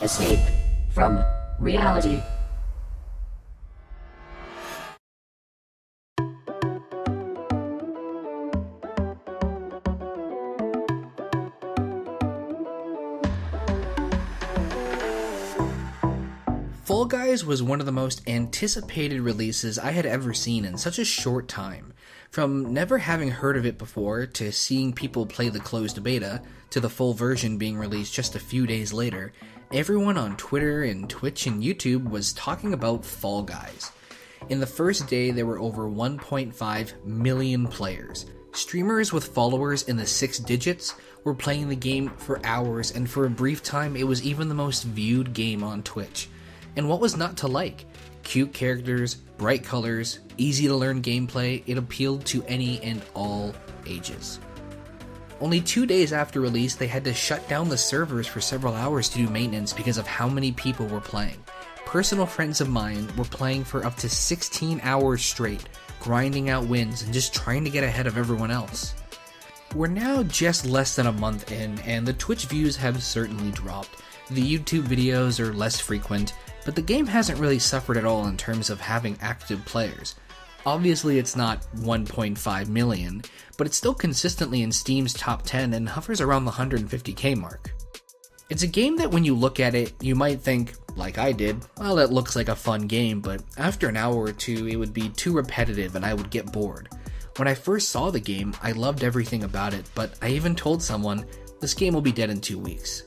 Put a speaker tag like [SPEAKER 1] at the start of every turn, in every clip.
[SPEAKER 1] Escape from reality.
[SPEAKER 2] Fall Guys was one of the most anticipated releases I had ever seen in such a short time. From never having heard of it before, to seeing people play the closed beta, to the full version being released just a few days later, everyone on Twitter and Twitch and YouTube was talking about Fall Guys. In the first day, there were over 1.5 million players. Streamers with followers in the 6 digits were playing the game for hours, and for a brief time, it was even the most viewed game on Twitch. And what was not to like? Cute characters, bright colors, easy to learn gameplay, it appealed to any and all ages. Only 2 days after release, they had to shut down the servers for several hours to do maintenance because of how many people were playing. Personal friends of mine were playing for up to 16 hours straight, grinding out wins and just trying to get ahead of everyone else. We're now just less than a month in, and the Twitch views have certainly dropped. The YouTube videos are less frequent, but the game hasn't really suffered at all in terms of having active players. Obviously it's not 1.5 million, but it's still consistently in Steam's top 10 and hovers around the 150k mark. It's a game that when you look at it, you might think, like I did, well, that looks like a fun game, but after an hour or two it would be too repetitive and I would get bored. When I first saw the game, I loved everything about it, but I even told someone, this game will be dead in 2 weeks.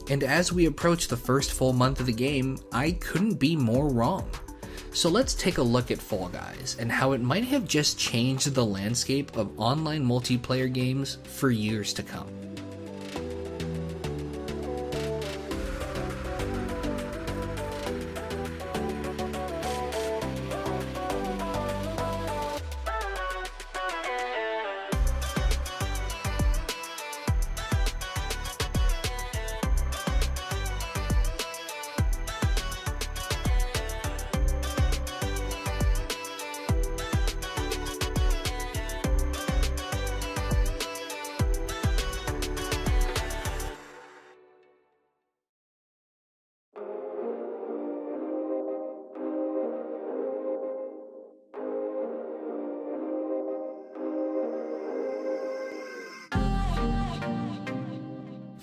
[SPEAKER 2] And as we approach the first full month of the game, I couldn't be more wrong. So let's take a look at Fall Guys and how it might have just changed the landscape of online multiplayer games for years to come.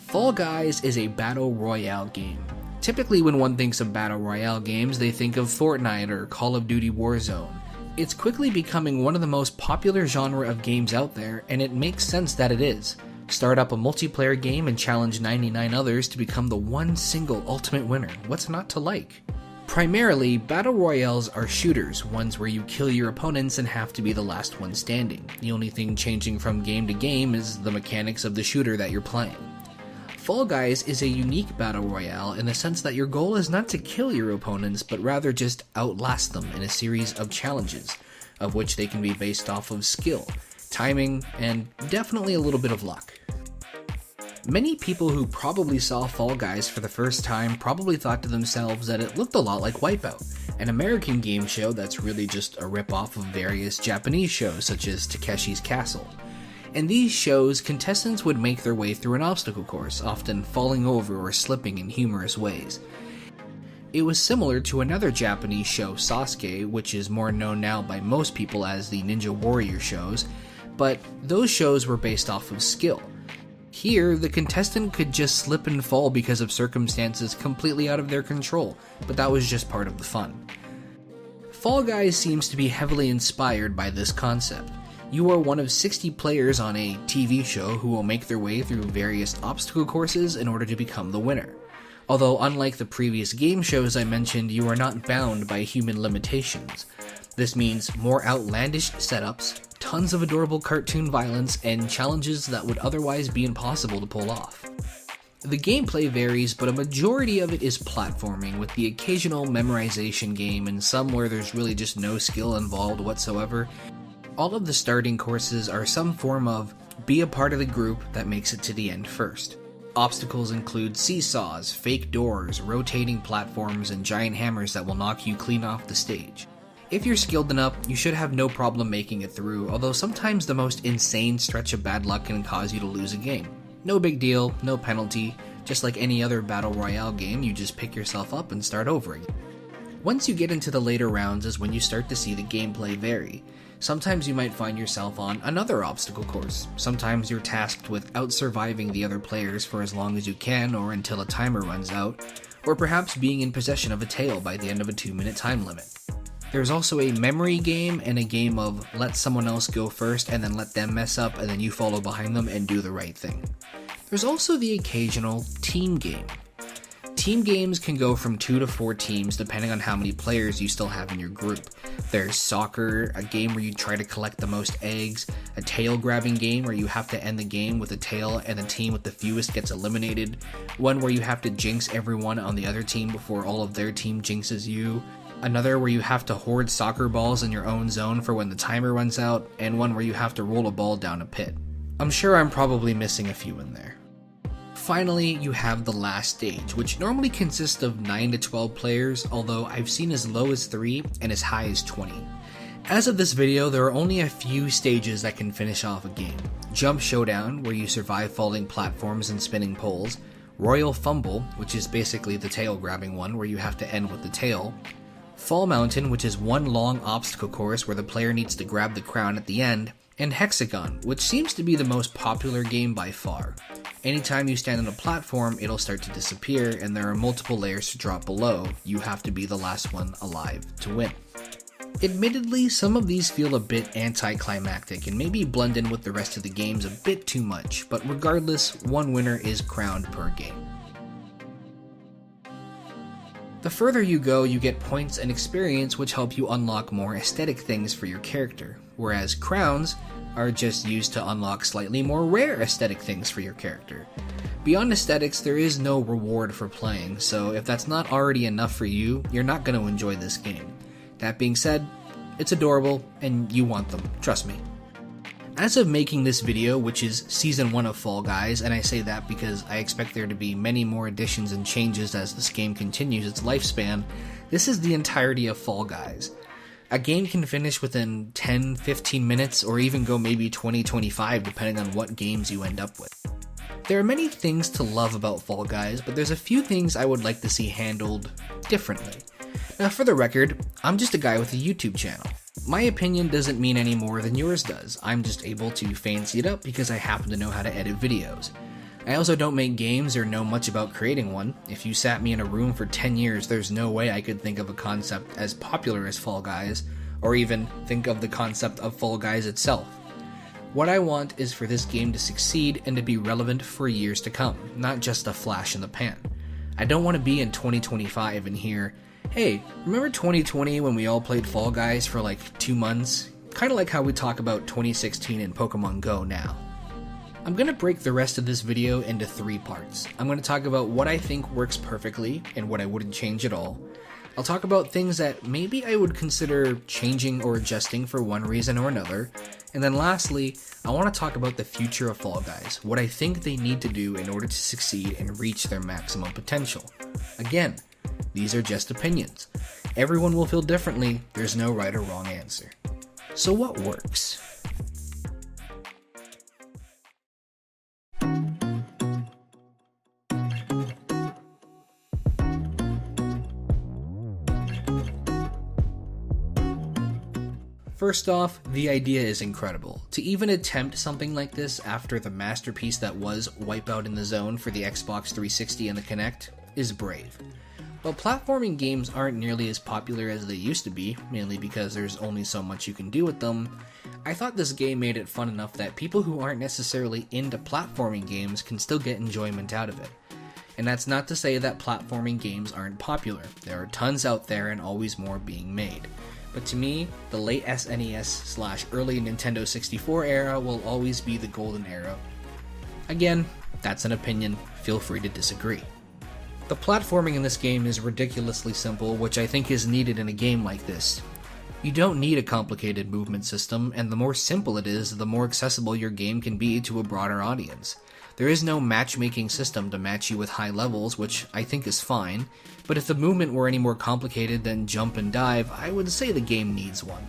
[SPEAKER 2] Fall Guys is a battle royale game. Typically when one thinks of battle royale games, they think of Fortnite or Call of Duty Warzone. It's quickly becoming one of the most popular genre of games out there, and it makes sense that it is. Start up a multiplayer game and challenge 99 others to become the one single ultimate winner. What's not to like? Primarily, battle royales are shooters, ones where you kill your opponents and have to be the last one standing. The only thing changing from game to game is the mechanics of the shooter that you're playing. Fall Guys is a unique battle royale in the sense that your goal is not to kill your opponents, but rather just outlast them in a series of challenges, of which they can be based off of skill, timing, and definitely a little bit of luck. Many people who probably saw Fall Guys for the first time probably thought to themselves that it looked a lot like Wipeout, an American game show that's really just a rip-off of various Japanese shows such as Takeshi's Castle. In these shows, contestants would make their way through an obstacle course, often falling over or slipping in humorous ways. It was similar to another Japanese show, Sasuke, which is more known now by most people as the Ninja Warrior shows, but those shows were based off of skill. Here, the contestant could just slip and fall because of circumstances completely out of their control, but that was just part of the fun. Fall Guys seems to be heavily inspired by this concept. You are one of 60 players on a TV show who will make their way through various obstacle courses in order to become the winner. Although unlike the previous game shows I mentioned, you are not bound by human limitations. This means more outlandish setups, tons of adorable cartoon violence, and challenges that would otherwise be impossible to pull off. The gameplay varies, but a majority of it is platforming, with the occasional memorization game and some where there's really just no skill involved whatsoever. All of the starting courses are some form of be a part of the group that makes it to the end first. Obstacles include seesaws, fake doors, rotating platforms, and giant hammers that will knock you clean off the stage. If you're skilled enough, you should have no problem making it through, although sometimes the most insane stretch of bad luck can cause you to lose a game. No big deal, no penalty, Just like any other battle royale game, you just pick yourself up and start over again. Once you get into the later rounds is when you start to see the gameplay vary. Sometimes you might find yourself on another obstacle course. Sometimes you're tasked with out-surviving the other players for as long as you can or until a timer runs out, or perhaps being in possession of a tail by the end of a 2-minute time limit. There's also a memory game and a game of let someone else go first and then let them mess up and then you follow behind them and do the right thing. There's also the occasional team game. Team games can go from 2 to 4 teams depending on how many players you still have in your group. There's soccer, a game where you try to collect the most eggs, a tail grabbing game where you have to end the game with a tail and the team with the fewest gets eliminated, one where you have to jinx everyone on the other team before all of their team jinxes you, another where you have to hoard soccer balls in your own zone for when the timer runs out, and one where you have to roll a ball down a pit. I'm sure I'm probably missing a few in there. Finally, you have the last stage, which normally consists of 9 to 12 players, although I've seen as low as 3 and as high as 20. As of this video, there are only a few stages that can finish off a game. Jump Showdown, where you survive falling platforms and spinning poles. Royal Fumble, which is basically the tail grabbing one, where you have to end with the tail. Fall Mountain, which is one long obstacle course where the player needs to grab the crown at the end, and Hexagon, which seems to be the most popular game by far. Anytime you stand on a platform, it'll start to disappear, and there are multiple layers to drop below. You have to be the last one alive to win. Admittedly, some of these feel a bit anticlimactic and maybe blend in with the rest of the games a bit too much, but regardless, one winner is crowned per game. The further you go, you get points and experience which help you unlock more aesthetic things for your character, whereas crowns are just used to unlock slightly more rare aesthetic things for your character. Beyond aesthetics, there is no reward for playing, so if that's not already enough for you, you're not going to enjoy this game. That being said, it's adorable, and you want them, trust me. As of making this video, which is Season 1 of Fall Guys, and I say that because I expect there to be many more additions and changes as this game continues its lifespan, this is the entirety of Fall Guys. A game can finish within 10-15 minutes, or even go maybe 20-25 depending on what games you end up with. There are many things to love about Fall Guys, but there's a few things I would like to see handled differently. Now for the record, I'm just a guy with a YouTube channel. My opinion doesn't mean any more than yours does. I'm just able to fancy it up because I happen to know how to edit videos. I also don't make games or know much about creating one. If you sat me in a room for 10 years, there's no way I could think of a concept as popular as Fall Guys, or even think of the concept of Fall Guys itself. What I want is for this game to succeed and to be relevant for years to come, not just a flash in the pan. I don't want to be in 2025 and hear, hey, remember 2020 when we all played Fall Guys for like 2 months? Kinda like how we talk about 2016 and Pokemon Go now. I'm gonna break the rest of this video into 3 parts. I'm gonna talk about what I think works perfectly and what I wouldn't change at all. I'll talk about things that maybe I would consider changing or adjusting for one reason or another. And then lastly, I want to talk about the future of Fall Guys, what I think they need to do in order to succeed and reach their maximum potential. Again, these are just opinions. Everyone will feel differently, there's no right or wrong answer. So what works? First off, the idea is incredible. To even attempt something like this after the masterpiece that was Wipeout in the Zone for the Xbox 360 and the Kinect is brave. But platforming games aren't nearly as popular as they used to be, mainly because there's only so much you can do with them. I thought this game made it fun enough that people who aren't necessarily into platforming games can still get enjoyment out of it. And that's not to say that platforming games aren't popular. There are tons out there and always more being made. But to me, the late SNES/early Nintendo 64 era will always be the golden era. Again, that's an opinion, feel free to disagree. The platforming in this game is ridiculously simple, which I think is needed in a game like this. You don't need a complicated movement system, and the more simple it is, the more accessible your game can be to a broader audience. There is no matchmaking system to match you with high levels, which I think is fine, but if the movement were any more complicated than jump and dive, I would say the game needs one.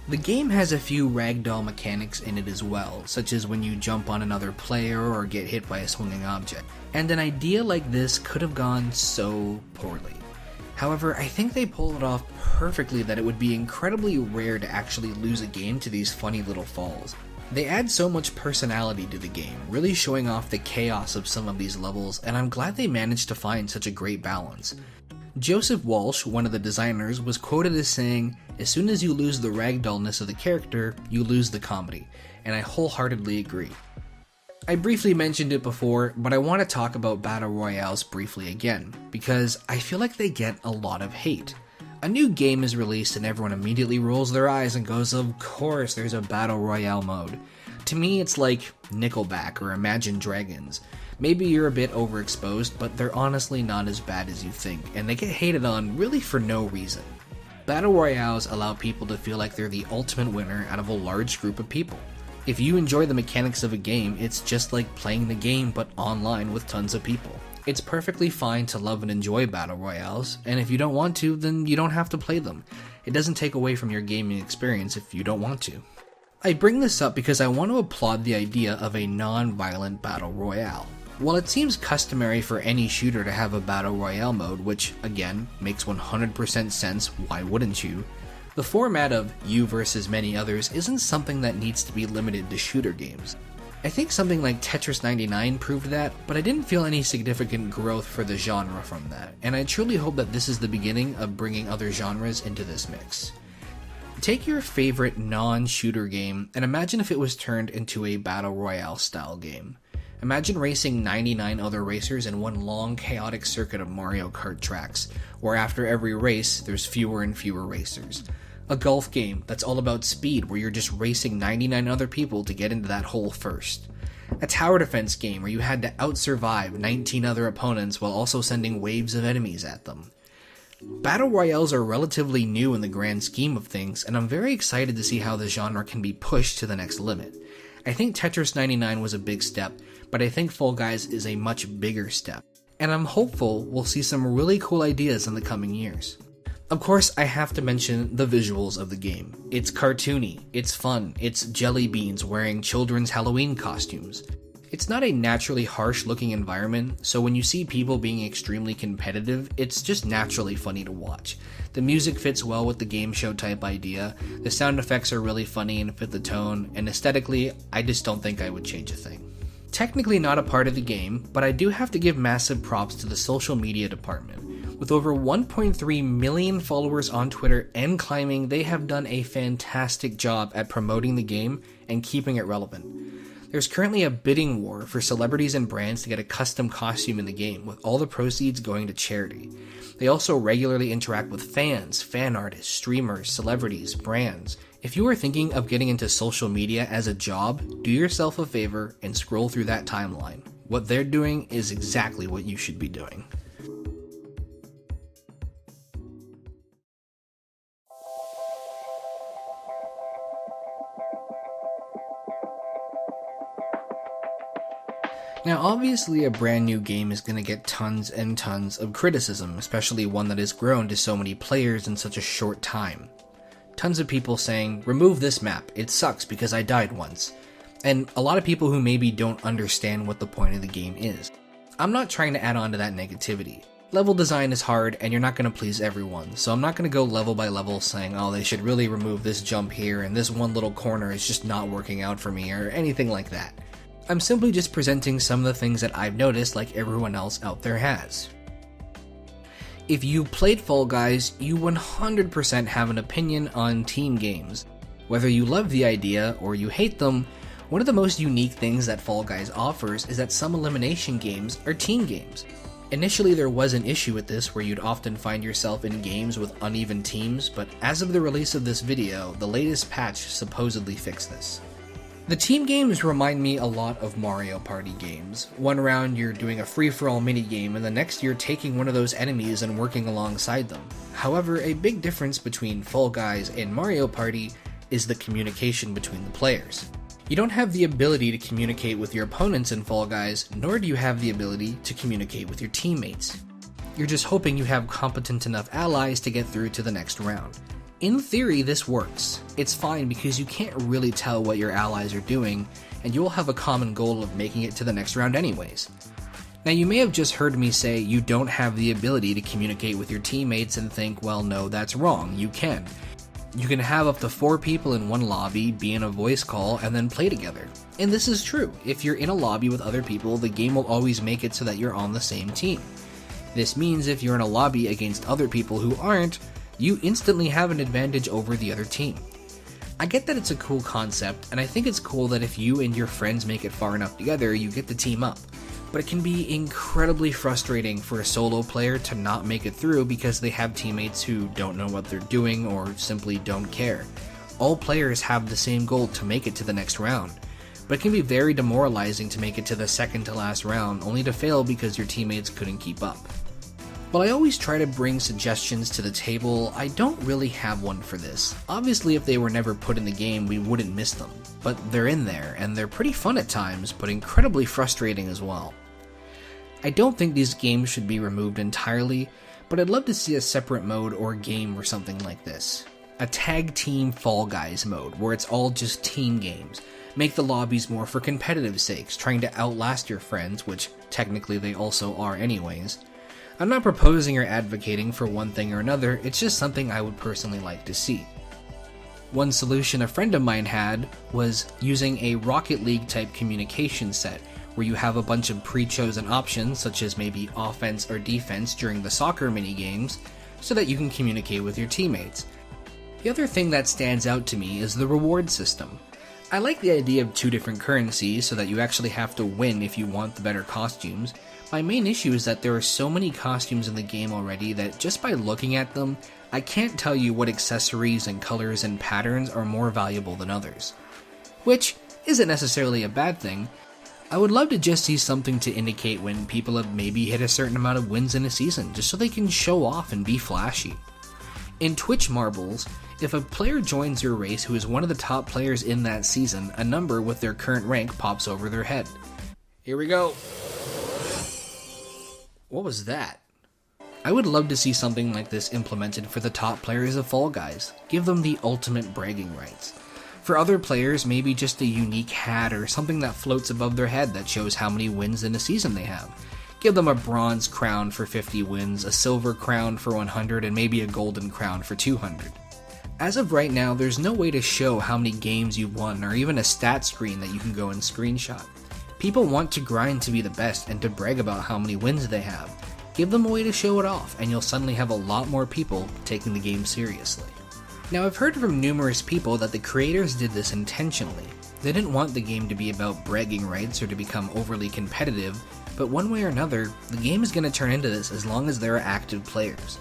[SPEAKER 2] The game has a few ragdoll mechanics in it as well, such as when you jump on another player or get hit by a swinging object, and an idea like this could have gone so poorly. However, I think they pulled it off perfectly that it would be incredibly rare to actually lose a game to these funny little falls. They add so much personality to the game, really showing off the chaos of some of these levels, and I'm glad they managed to find such a great balance. Joseph Walsh, one of the designers, was quoted as saying, "As soon as you lose the ragdollness of the character, you lose the comedy," and I wholeheartedly agree. I briefly mentioned it before, but I want to talk about Battle Royales briefly again, because I feel like they get a lot of hate. A new game is released and everyone immediately rolls their eyes and goes, "Of course there's a Battle Royale mode." To me it's like Nickelback or Imagine Dragons. Maybe you're a bit overexposed, but they're honestly not as bad as you think, and they get hated on really for no reason. Battle Royales allow people to feel like they're the ultimate winner out of a large group of people. If you enjoy the mechanics of a game, it's just like playing the game but online with tons of people. It's perfectly fine to love and enjoy Battle Royales, and if you don't want to, then you don't have to play them. It doesn't take away from your gaming experience if you don't want to. I bring this up because I want to applaud the idea of a non-violent Battle Royale. While it seems customary for any shooter to have a Battle Royale mode, which, again, makes 100% sense, why wouldn't you? The format of you versus many others isn't something that needs to be limited to shooter games. I think something like Tetris 99 proved that, but I didn't feel any significant growth for the genre from that, and I truly hope that this is the beginning of bringing other genres into this mix. Take your favorite non-shooter game and imagine if it was turned into a Battle Royale style game. Imagine racing 99 other racers in one long, chaotic circuit of Mario Kart tracks, where after every race, there's fewer and fewer racers. A golf game that's all about speed, where you're just racing 99 other people to get into that hole first. A tower defense game where you had to out-survive 19 other opponents while also sending waves of enemies at them. Battle Royales are relatively new in the grand scheme of things, and I'm very excited to see how the genre can be pushed to the next limit. I think Tetris 99 was a big step, but I think Fall Guys is a much bigger step, and I'm hopeful we'll see some really cool ideas in the coming years. Of course, I have to mention the visuals of the game. It's cartoony, it's fun, it's jelly beans wearing children's Halloween costumes. It's not a naturally harsh looking environment, so when you see people being extremely competitive, it's just naturally funny to watch. The music fits well with the game show type idea, the sound effects are really funny and fit the tone, and aesthetically, I just don't think I would change a thing. Technically not a part of the game, but I do have to give massive props to the social media department. With over 1.3 million followers on Twitter and climbing, they have done a fantastic job at promoting the game and keeping it relevant. There's currently a bidding war for celebrities and brands to get a custom costume in the game, with all the proceeds going to charity. They also regularly interact with fans, fan artists, streamers, celebrities, brands. If you are thinking of getting into social media as a job, do yourself a favor and scroll through that timeline. What they're doing is exactly what you should be doing. Now obviously a brand new game is going to get tons and tons of criticism, especially one that has grown to so many players in such a short time. Tons of people saying, "Remove this map, it sucks because I died once." And a lot of people who maybe don't understand what the point of the game is. I'm not trying to add on to that negativity. Level design is hard and you're not going to please everyone, so I'm not going to go level by level saying, "Oh, they should really remove this jump here and this one little corner is just not working out for me," or anything like that. I'm simply just presenting some of the things that I've noticed like everyone else out there has. If you played Fall Guys, you 100% have an opinion on team games. Whether you love the idea or you hate them, one of the most unique things that Fall Guys offers is that some elimination games are team games. Initially there was an issue with this where you'd often find yourself in games with uneven teams, but as of the release of this video, the latest patch supposedly fixed this. The team games remind me a lot of Mario Party games. One round you're doing a free-for-all minigame and the next you're taking one of those enemies and working alongside them. However, a big difference between Fall Guys and Mario Party is the communication between the players. You don't have the ability to communicate with your opponents in Fall Guys, nor do you have the ability to communicate with your teammates. You're just hoping you have competent enough allies to get through to the next round. In theory, this works. It's fine because you can't really tell what your allies are doing, and you will have a common goal of making it to the next round anyways. Now, you may have just heard me say you don't have the ability to communicate with your teammates and think, well, no, that's wrong. You can. You can have up to 4 people in one lobby, be in a voice call, and then play together. And this is true. If you're in a lobby with other people, the game will always make it so that you're on the same team. This means if you're in a lobby against other people who aren't, you instantly have an advantage over the other team. I get that it's a cool concept, and I think it's cool that if you and your friends make it far enough together, you get to team up. But it can be incredibly frustrating for a solo player to not make it through because they have teammates who don't know what they're doing or simply don't care. All players have the same goal to make it to the next round, but it can be very demoralizing to make it to the second to last round only to fail because your teammates couldn't keep up. While I always try to bring suggestions to the table, I don't really have one for this. Obviously, if they were never put in the game, we wouldn't miss them, but they're in there, and they're pretty fun at times, but incredibly frustrating as well. I don't think these games should be removed entirely, but I'd love to see a separate mode or game or something like this. A tag team Fall Guys mode, where it's all just team games. Make the lobbies more for competitive sakes, trying to outlast your friends, which technically they also are anyways. I'm not proposing or advocating for one thing or another, it's just something I would personally like to see. One solution a friend of mine had was using a Rocket League type communication set, where you have a bunch of pre-chosen options such as maybe offense or defense during the soccer mini-games, so that you can communicate with your teammates. The other thing that stands out to me is the reward system. I like the idea of 2 different currencies so that you actually have to win if you want the better costumes. My main issue is that there are so many costumes in the game already that just by looking at them, I can't tell you what accessories and colors and patterns are more valuable than others. Which isn't necessarily a bad thing. I would love to just see something to indicate when people have maybe hit a certain amount of wins in a season, just so they can show off and be flashy. In Twitch Marbles, if a player joins your race who is one of the top players in that season, a number with their current rank pops over their head. Here we go. What was that? I would love to see something like this implemented for the top players of Fall Guys. Give them the ultimate bragging rights. For other players, maybe just a unique hat or something that floats above their head that shows how many wins in a season they have. Give them a bronze crown for 50 wins, a silver crown for 100, and maybe a golden crown for 200. As of right now, there's no way to show how many games you won or even a stat screen that you can go and screenshot. People want to grind to be the best and to brag about how many wins they have. Give them a way to show it off, and you'll suddenly have a lot more people taking the game seriously. Now, I've heard from numerous people that the creators did this intentionally. They didn't want the game to be about bragging rights or to become overly competitive, but one way or another, the game is going to turn into this as long as there are active players.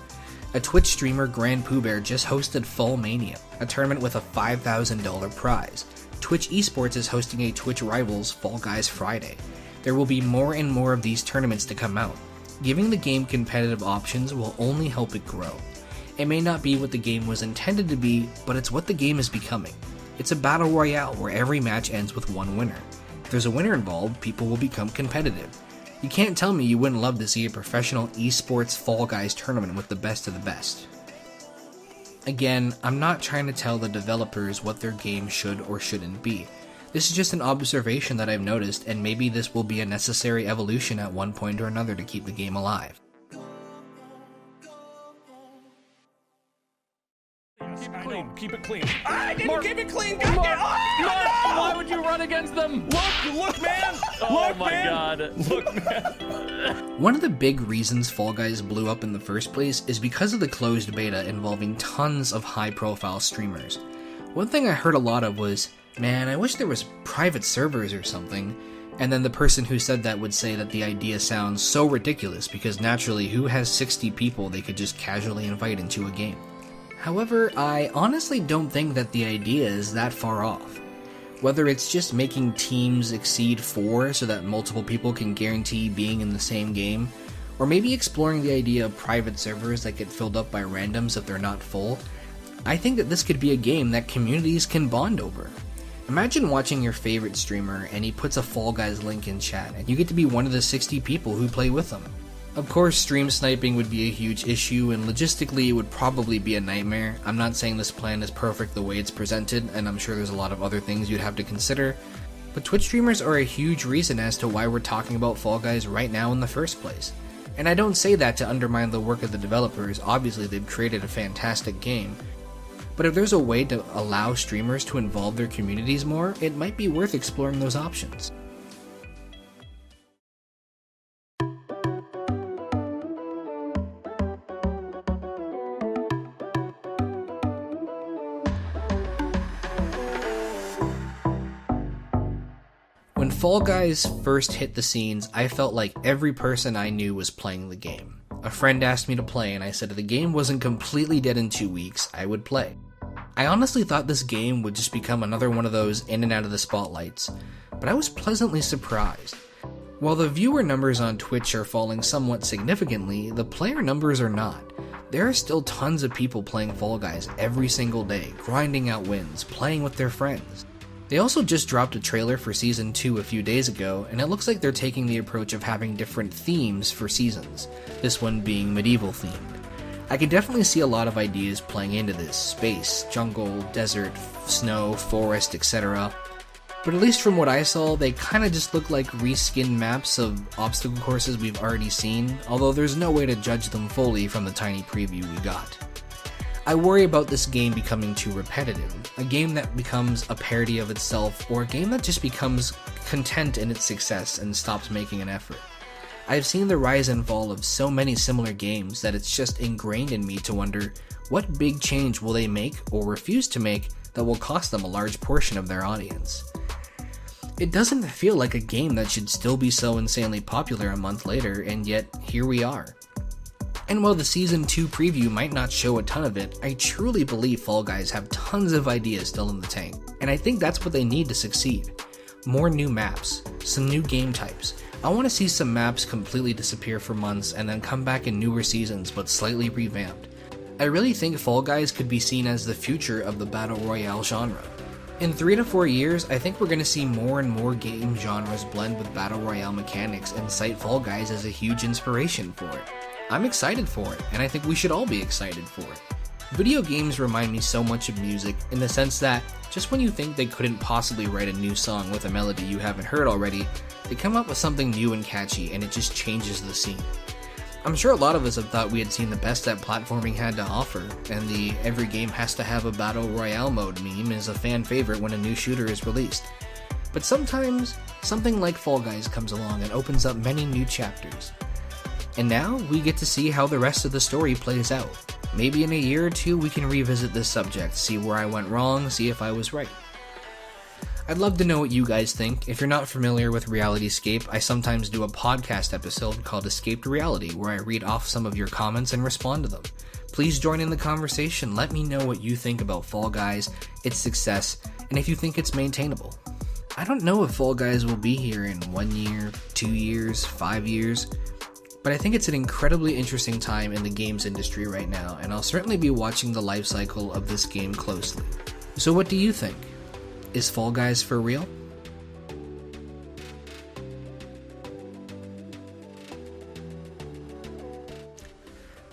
[SPEAKER 2] A Twitch streamer, Grand Pooh Bear, just hosted Fall Mania, a tournament with a $5,000 prize. Twitch Esports is hosting a Twitch Rivals Fall Guys Friday. There will be more and more of these tournaments to come out. Giving the game competitive options will only help it grow. It may not be what the game was intended to be, but it's what the game is becoming. It's a battle royale where every match ends with one winner. If there's a winner involved, people will become competitive. You can't tell me you wouldn't love to see a professional esports Fall Guys tournament with the best of the best. Again, I'm not trying to tell the developers what their game should or shouldn't be. This is just an observation that I've noticed, and maybe this will be a necessary evolution at one point or another to keep the game alive.
[SPEAKER 3] Keep it clean.
[SPEAKER 4] I didn't keep it clean.
[SPEAKER 3] Mark,
[SPEAKER 4] No!
[SPEAKER 3] why would you run against them?
[SPEAKER 4] Look, man.
[SPEAKER 3] Oh
[SPEAKER 4] Look,
[SPEAKER 3] my
[SPEAKER 4] man.
[SPEAKER 3] god.
[SPEAKER 4] Look, man.
[SPEAKER 2] One of the big reasons Fall Guys blew up in the first place is because of the closed beta involving tons of high-profile streamers. One thing I heard a lot of was, man, I wish there was private servers or something. And then the person who said that would say that the idea sounds so ridiculous because naturally, who has 60 people they could just casually invite into a game? However, I honestly don't think that the idea is that far off. Whether it's just making teams exceed 4 so that multiple people can guarantee being in the same game, or maybe exploring the idea of private servers that get filled up by randoms if they're not full, I think that this could be a game that communities can bond over. Imagine watching your favorite streamer and he puts a Fall Guys link in chat and you get to be one of the 60 people who play with them. Of course, stream sniping would be a huge issue, and logistically it would probably be a nightmare. I'm not saying this plan is perfect the way it's presented, and I'm sure there's a lot of other things you'd have to consider, but Twitch streamers are a huge reason as to why we're talking about Fall Guys right now in the first place. And I don't say that to undermine the work of the developers. Obviously they've created a fantastic game, but if there's a way to allow streamers to involve their communities more, it might be worth exploring those options. When Fall Guys first hit the scenes, I felt like every person I knew was playing the game. A friend asked me to play, and I said if the game wasn't completely dead in 2 weeks, I would play. I honestly thought this game would just become another one of those in and out of the spotlights, but I was pleasantly surprised. While the viewer numbers on Twitch are falling somewhat significantly, the player numbers are not. There are still tons of people playing Fall Guys every single day, grinding out wins, playing with their friends. They also just dropped a trailer for Season 2 a few days ago, and it looks like they're taking the approach of having different themes for seasons, this one being medieval themed. I can definitely see a lot of ideas playing into this: space, jungle, desert, snow, forest, etc. But at least from what I saw, they kinda just look like reskinned maps of obstacle courses we've already seen, although there's no way to judge them fully from the tiny preview we got. I worry about this game becoming too repetitive, a game that becomes a parody of itself, or a game that just becomes content in its success and stops making an effort. I've seen the rise and fall of so many similar games that it's just ingrained in me to wonder what big change will they make or refuse to make that will cost them a large portion of their audience. It doesn't feel like a game that should still be so insanely popular a month later, and yet here we are. And while the Season 2 preview might not show a ton of it, I truly believe Fall Guys have tons of ideas still in the tank, and I think that's what they need to succeed. More new maps, some new game types. I want to see some maps completely disappear for months and then come back in newer seasons but slightly revamped. I really think Fall Guys could be seen as the future of the Battle Royale genre. In 3 to 4 years, I think we're going to see more and more game genres blend with Battle Royale mechanics and cite Fall Guys as a huge inspiration for it. I'm excited for it, and I think we should all be excited for it. Video games remind me so much of music in the sense that just when you think they couldn't possibly write a new song with a melody you haven't heard already, they come up with something new and catchy and it just changes the scene. I'm sure a lot of us have thought we had seen the best that platforming had to offer, and the every game has to have a battle royale mode meme is a fan favorite when a new shooter is released. But sometimes, something like Fall Guys comes along and opens up many new chapters. And now we get to see how the rest of the story plays out. Maybe in a year or two we can revisit this subject, see where I went wrong, see if I was right. I'd love to know what you guys think. If you're not familiar with RealityScape, I sometimes do a podcast episode called Escaped Reality, where I read off some of your comments and respond to them. Please join in the conversation, let me know what you think about Fall Guys, its success, and if you think it's maintainable. I don't know if Fall Guys will be here in 1 year, 2 years, 5 years, but I think it's an incredibly interesting time in the games industry right now, and I'll certainly be watching the life cycle of this game closely. So what do you think? Is Fall Guys for real?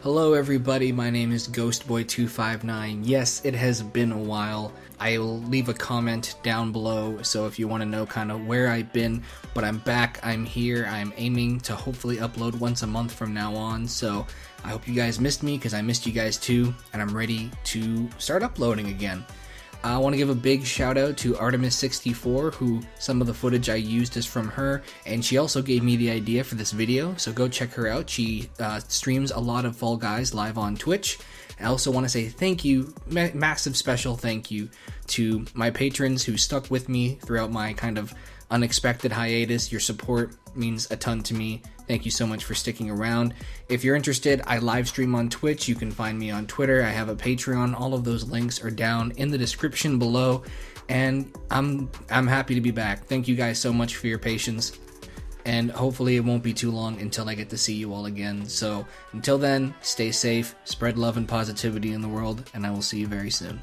[SPEAKER 2] Hello everybody, my name is GhostBoy259. Yes, it has been a while. I'll leave a comment down below, so if you want to know kind of where I've been, but I'm back, I'm here, I'm aiming to hopefully upload once a month from now on, so I hope you guys missed me, because I missed you guys too, and I'm ready to start uploading again. I want to give a big shout out to Artemis64, who some of the footage I used is from her, and she also gave me the idea for this video, so go check her out. She streams a lot of Fall Guys live on Twitch. I also want to say thank you, massive special thank you to my patrons who stuck with me throughout my kind of unexpected hiatus. Your support means a ton to me. Thank you so much for sticking around. If you're interested, I live stream on Twitch. You can find me on Twitter. I have a Patreon. All of those links are down in the description below. And I'm happy to be back. Thank you guys so much for your patience. And hopefully it won't be too long until I get to see you all again. So until then, stay safe, spread love and positivity in the world, and I will see you very soon.